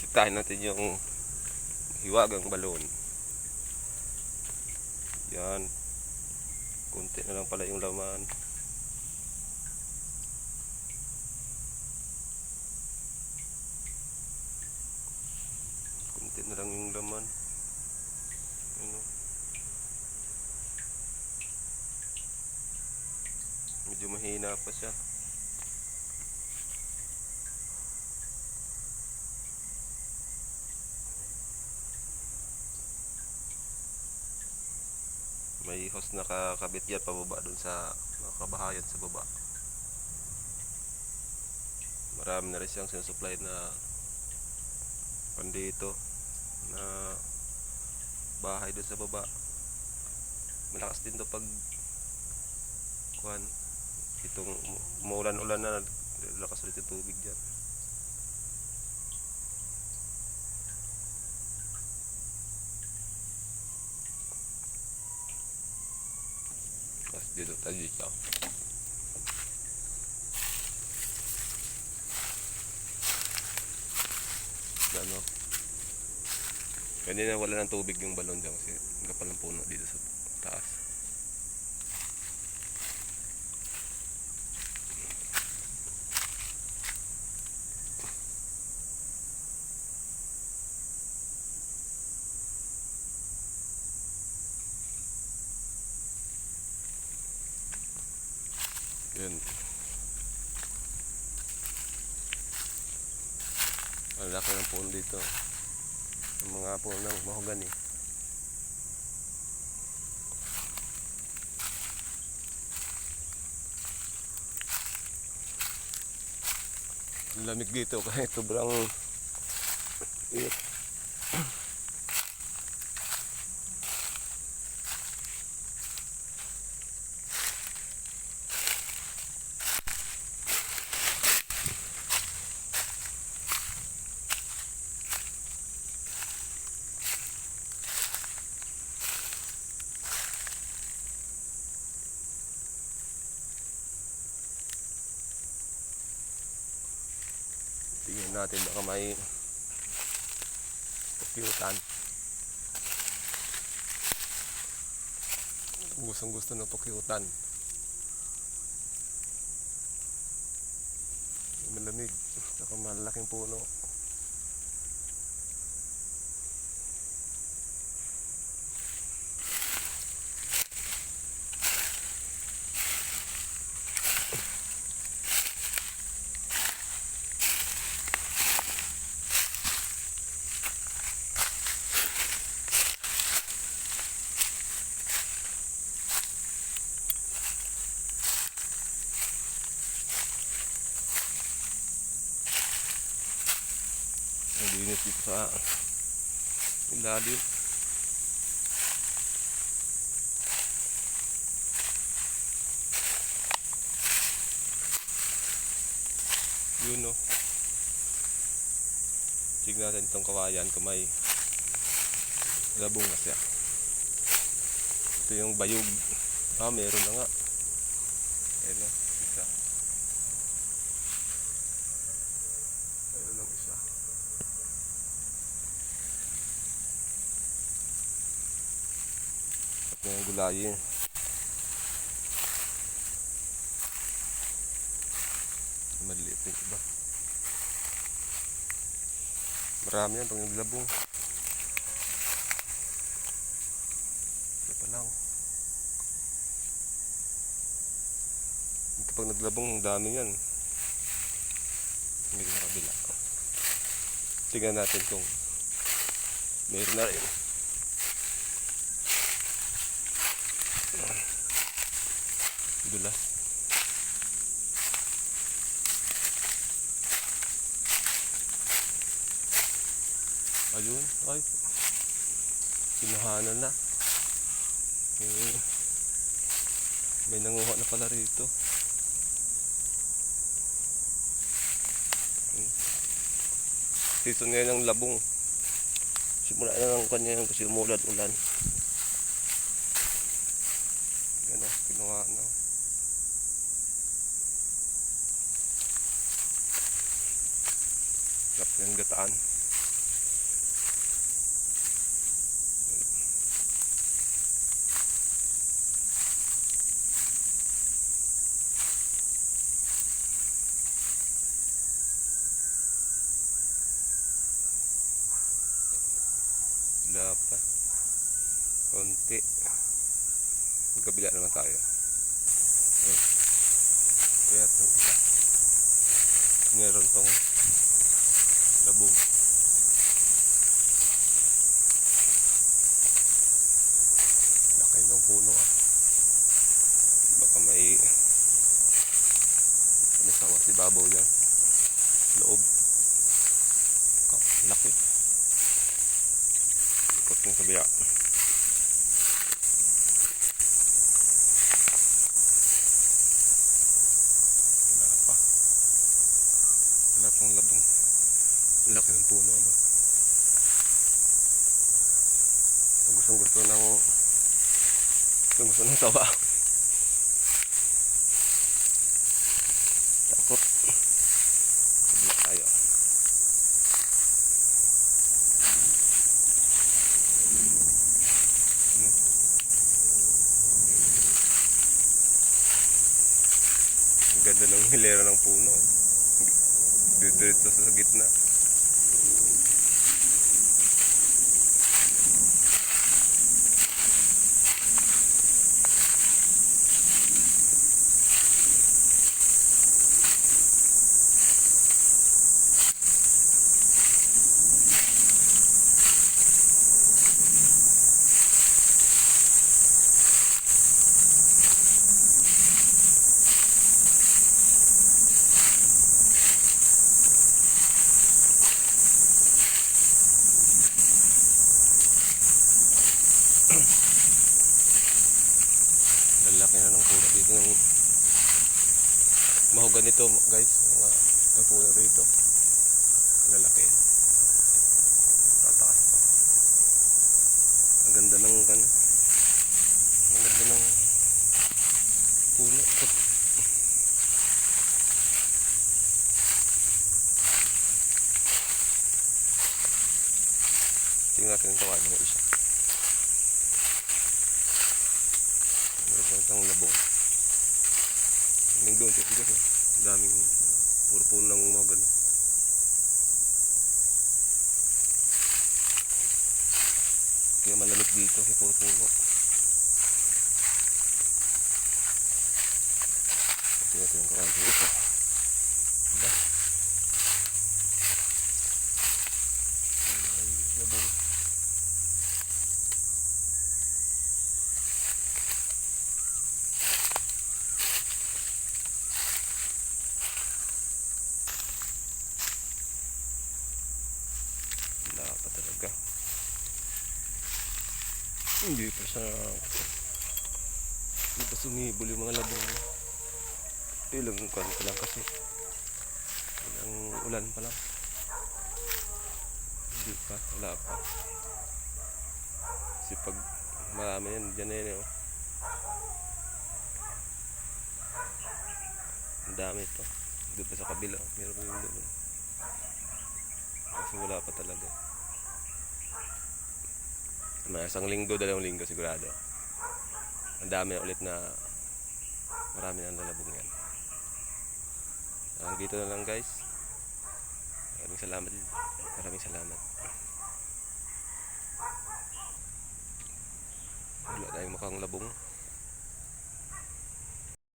Tahin natin yung hiwagang balon. Yan. Kunti na lang pala yung laman. Kunti na lang yung laman. Ano? Medyo mahina pa siya. May hose na kakabit yan pababa dun sa kabahayan sa baba. Marami na rin siyang sinusupply na pandito na bahay dun sa baba. Malakas din to pag kuhan, itong umuulan-ulan na, lakas ulit yung tubig dyan. Mas dito tayo dito. Ano? Kanina wala ng tubig yung balon dyan kasi kapal ng puno dito sa taas. Yun. Ang laki ng puno dito. Ang mga puno ng mahogany. Ang lamig dito kahit sobrang init. Tingnan natin baka may pukyutan. Gustong gusto ng pukyutan. Malamig. Saka malaking puno. Ang linis dito sa ilalim. Yun o. Tignan natin itong kawayan kung may labong na siya. Ito yung bayog. Meron na nga. Ayan o, isa. Meron lang isa. At yung gulayin. Maliit yung iba. Marami yan pag naglabong. Ito pa lang. Kapag naglabong, ang dami yan. Hindi na kabila. Tingnan natin kung meron na rin. Dulas. Ayun, ay kinuhanan na. May nanguha na pala rito. Season ngayon ng labong. Simula na lang kanya kasi umulan-ulan. Yan o, kinuha na. Sarap yung gataan. Wala pa. Konti. Magkabila naman tayo. Ayan. Kaya itong isa. Meron tong labong. Laki ng puno ah. Baka may sawa si babaw niya. Loob. Laki. Ikot ng kabila. Wala pa. Wala pang labong. Laki ng puno ba? Gusto ng sawa. Takot. Kabila tayo. Ang ganda ng hilera ng puno. Diretso sa gitna. Lalaki na ng puno dito ng mahugan nito guys, mga puno rito lalaki, tataas pa. Ang ganda ng puno. Tingnan natin ito ano isa. Ang labong. Yung doon kasi daming puro puno ng mga ganun. Kaya malamig dito kasi puro puno. Tingnan natin yung karante ito. Diba? Ay, labong. Wala pa talaga. Hindi pa sumibol yung mga labong. Ilang pa lang kasi. Ilang ulan pa lang. Hindi pa, wala pa. Kasi pag marami yan, dyan na yan oh. Ang dami ito. Doon pa sa kabila, meron pa yung doon. Kasi wala pa talaga. May isang linggo, 2 linggo sigurado. Ang dami na ulit na marami na lalabong yan. Dito na lang guys. Maraming salamat. Wala tayong mukhang labong.